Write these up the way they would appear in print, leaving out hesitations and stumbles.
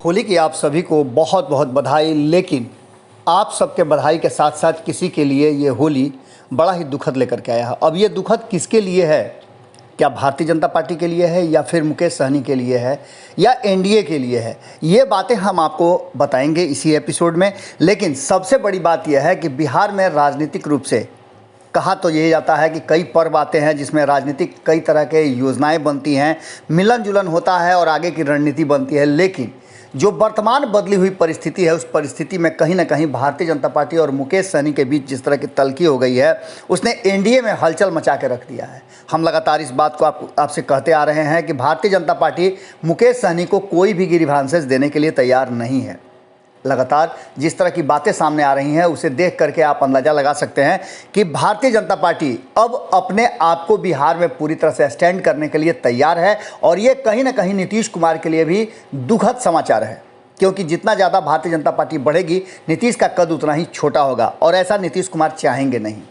होली की आप सभी को बहुत बहुत बधाई। लेकिन आप सबके बधाई के साथ साथ किसी के लिए ये होली बड़ा ही दुखद लेकर के आया है। अब ये दुखद किसके लिए है? क्या भारतीय जनता पार्टी के लिए है, या फिर मुकेश सहनी के लिए है, या एनडीए के लिए है? ये बातें हम आपको बताएंगे इसी एपिसोड में। लेकिन सबसे बड़ी बात यह है कि बिहार में राजनीतिक रूप से कहा तो यही जाता है कि कई पर्व आते हैं जिसमें राजनीतिक कई तरह के योजनाएं बनती हैं, मिलन जुलन होता है और आगे की रणनीति बनती है। लेकिन जो वर्तमान बदली हुई परिस्थिति है, उस परिस्थिति में कहीं ना कहीं भारतीय जनता पार्टी और मुकेश सहनी के बीच जिस तरह की तल्खी हो गई है, उसने एनडीए में हलचल मचा के रख दिया है। हम लगातार इस बात को आपसे कहते आ रहे हैं कि भारतीय जनता पार्टी मुकेश सहनी को कोई भी गिरीभांसेस देने के लिए तैयार नहीं है। लगातार जिस तरह की बातें सामने आ रही हैं, उसे देख करके आप अंदाज़ा लगा सकते हैं कि भारतीय जनता पार्टी अब अपने आप को बिहार में पूरी तरह से स्टैंड करने के लिए तैयार है। और ये कहीं ना कहीं नीतीश कुमार के लिए भी दुखद समाचार है, क्योंकि जितना ज़्यादा भारतीय जनता पार्टी बढ़ेगी, नीतीश का कद उतना ही छोटा होगा, और ऐसा नीतीश कुमार चाहेंगे नहीं।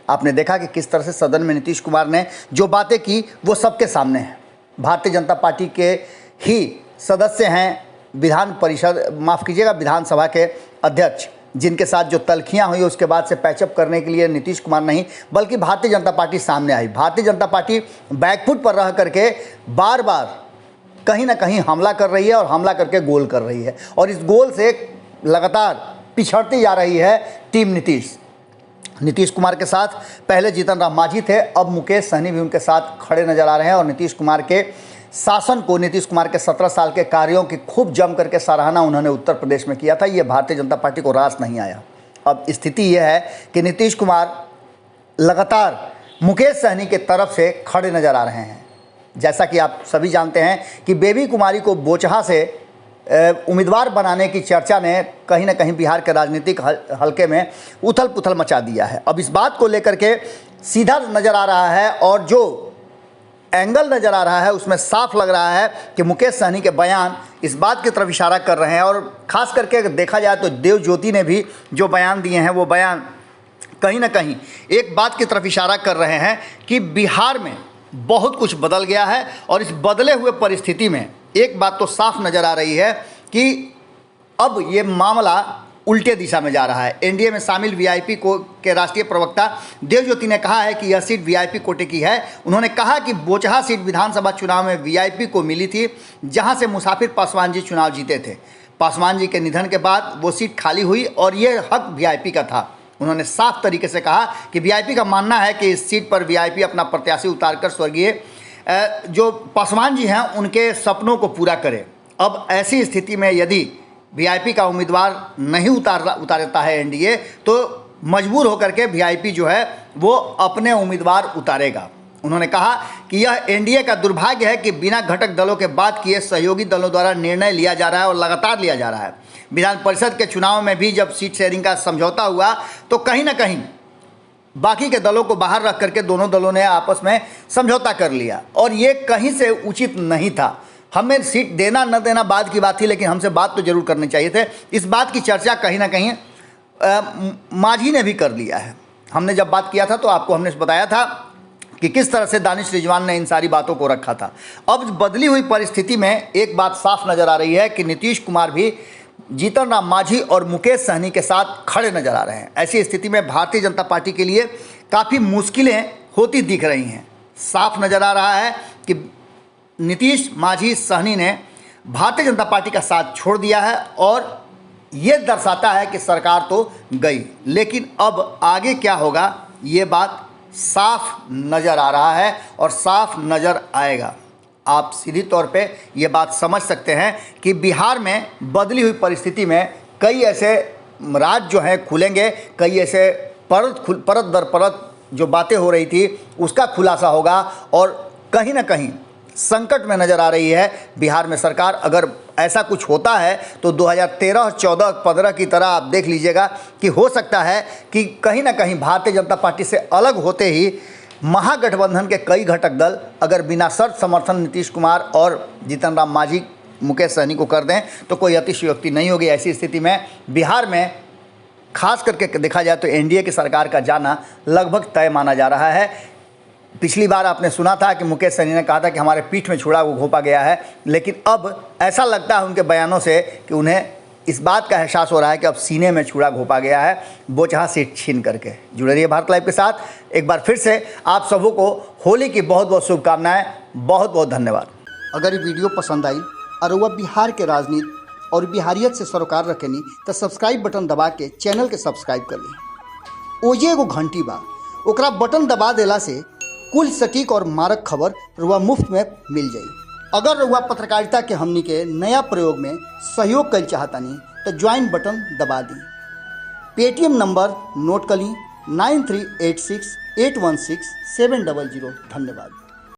आपने देखा कि किस तरह से सदन में नीतीश कुमार ने जो बातें की वो सबके सामने हैं। भारतीय जनता पार्टी के ही सदस्य हैं, विधान परिषद, माफ़ कीजिएगा, विधानसभा के अध्यक्ष, जिनके साथ जो तल्खियां हुई उसके बाद से पैचअप करने के लिए नीतीश कुमार नहीं बल्कि भारतीय जनता पार्टी सामने आई। भारतीय जनता पार्टी बैकफुट पर रह करके बार बार कहीं ना कहीं हमला कर रही है और हमला करके गोल कर रही है, और इस गोल से लगातार पिछड़ती जा रही है टीम नीतीश कुमार के साथ पहले जीतन राम मांझी थे, अब मुकेश सहनी भी उनके साथ खड़े नजर आ रहे हैं। और नीतीश कुमार के शासन को, नीतीश कुमार के 17 साल के कार्यों की खूब जम करके सराहना उन्होंने उत्तर प्रदेश में किया था। ये भारतीय जनता पार्टी को रास नहीं आया। अब स्थिति यह है कि नीतीश कुमार लगातार मुकेश सहनी के तरफ से खड़े नजर आ रहे हैं। जैसा कि आप सभी जानते हैं कि बेबी कुमारी को बोचहा से उम्मीदवार बनाने की चर्चा ने कहीं ना कहीं बिहार के राजनीतिक हलके में उथल पुथल मचा दिया है। अब इस बात को लेकर के सीधा नज़र आ रहा है, और जो एंगल नज़र आ रहा है उसमें साफ लग रहा है कि मुकेश सहनी के बयान इस बात की तरफ इशारा कर रहे हैं। और ख़ास करके अगर देखा जाए तो देव ज्योति ने भी जो बयान दिए हैं, वो बयान कहीं ना कहीं एक बात की तरफ इशारा कर रहे हैं कि बिहार में बहुत कुछ बदल गया है। और इस बदले हुए परिस्थिति में एक बात तो साफ नज़र आ रही है कि अब ये मामला उल्टे दिशा में जा रहा है। एनडीए में शामिल वीआईपी को के राष्ट्रीय प्रवक्ता देव ज्योति ने कहा है कि यह सीट वीआईपी कोटे की है। उन्होंने कहा कि बोचहा सीट विधानसभा चुनाव में वीआईपी को मिली थी, जहां से मुसाफिर पासवान जी चुनाव जीते थे। पासवान जी के निधन के बाद वो सीट खाली हुई और ये हक वीआईपी का था। उन्होंने साफ तरीके से कहा कि वीआईपी का मानना है कि इस सीट पर वीआईपी अपना प्रत्याशी उतारकर स्वर्गीय जो पासवान जी हैं उनके सपनों को पूरा करे। अब ऐसी स्थिति में यदि वीआईपी का उम्मीदवार नहीं उतारता है एनडीए, तो मजबूर होकर के वीआईपी जो है वो अपने उम्मीदवार उतारेगा। उन्होंने कहा कि यह एनडीए का दुर्भाग्य है कि बिना घटक दलों के बात किए सहयोगी दलों द्वारा निर्णय लिया जा रहा है और लगातार लिया जा रहा है। विधान परिषद के चुनाव में भी जब सीट शेयरिंग का समझौता हुआ तो कहीं ना कहीं बाकी के दलों को बाहर रख करके दोनों दलों ने आपस में समझौता कर लिया, और ये कहीं से उचित नहीं था। हमें सीट देना न देना बाद की बात थी, लेकिन हमसे बात तो जरूर करनी चाहिए थे। इस बात की चर्चा कहीं ना कहीं मांझी ने भी कर लिया है। हमने जब बात किया था तो आपको हमने बताया था कि किस तरह से दानिश रिजवान ने इन सारी बातों को रखा था। अब बदली हुई परिस्थिति में एक बात साफ नज़र आ रही है कि नीतीश कुमार भी जीतन राम मांझी और मुकेश सहनी के साथ खड़े नजर आ रहे हैं। ऐसी स्थिति में भारतीय जनता पार्टी के लिए काफ़ी मुश्किलें होती दिख रही हैं। साफ नज़र आ रहा है कि नीतीश, मांझी, सहनी ने भारतीय जनता पार्टी का साथ छोड़ दिया है, और ये दर्शाता है कि सरकार तो गई, लेकिन अब आगे क्या होगा ये बात साफ नज़र आ रहा है और साफ नज़र आएगा। आप सीधी तौर पे ये बात समझ सकते हैं कि बिहार में बदली हुई परिस्थिति में कई ऐसे राज जो हैं खुलेंगे, कई ऐसे परत दर परत जो बातें हो रही थी उसका खुलासा होगा, और कहीं ना कहीं संकट में नज़र आ रही है बिहार में सरकार। अगर ऐसा कुछ होता है तो 2013, 14, 15 की तरह आप देख लीजिएगा कि हो सकता है कि कहीं ना कहीं भारतीय जनता पार्टी से अलग होते ही महागठबंधन के कई घटक दल अगर बिना शर्त समर्थन नीतीश कुमार और जीतन राम मांझी, मुकेश सहनी को कर दें तो कोई अतिशयोक्ति नहीं होगी। ऐसी स्थिति में बिहार में खास करके देखा जाए तो एनडीए की सरकार का जाना लगभग तय माना जा रहा है। पिछली बार आपने सुना था कि मुकेश सहनी ने कहा था कि हमारे पीठ में छुरा घोंपा गया है, लेकिन अब ऐसा लगता है उनके बयानों से कि उन्हें इस बात का एहसास हो रहा है कि अब सीने में छुरा घोंपा गया है, बोचहा सीट छीन करके। जुड़े रहिए भारत लाइव के साथ। एक बार फिर से आप सबों को होली की बहुत बहुत शुभकामनाएं, बहुत बहुत धन्यवाद। अगर ये वीडियो पसंद आई और वह बिहार के राजनीति और बिहारियत से सरोकार रखेनी तो सब्सक्राइब बटन दबा के चैनल के सब्सक्राइब कर ली। ओजे एगो घंटी बा, ओकरा बटन दबा देला से कुल सटीक और मारक खबर रुआ मुफ्त में मिल जाई। अगर रुआ पत्रकारिता के हमनी के नया प्रयोग में सहयोग कर चाहतानी तो ज्वाइन बटन दबा दी। पेटीएम नंबर नोट कर ली 9386816700। धन्यवाद।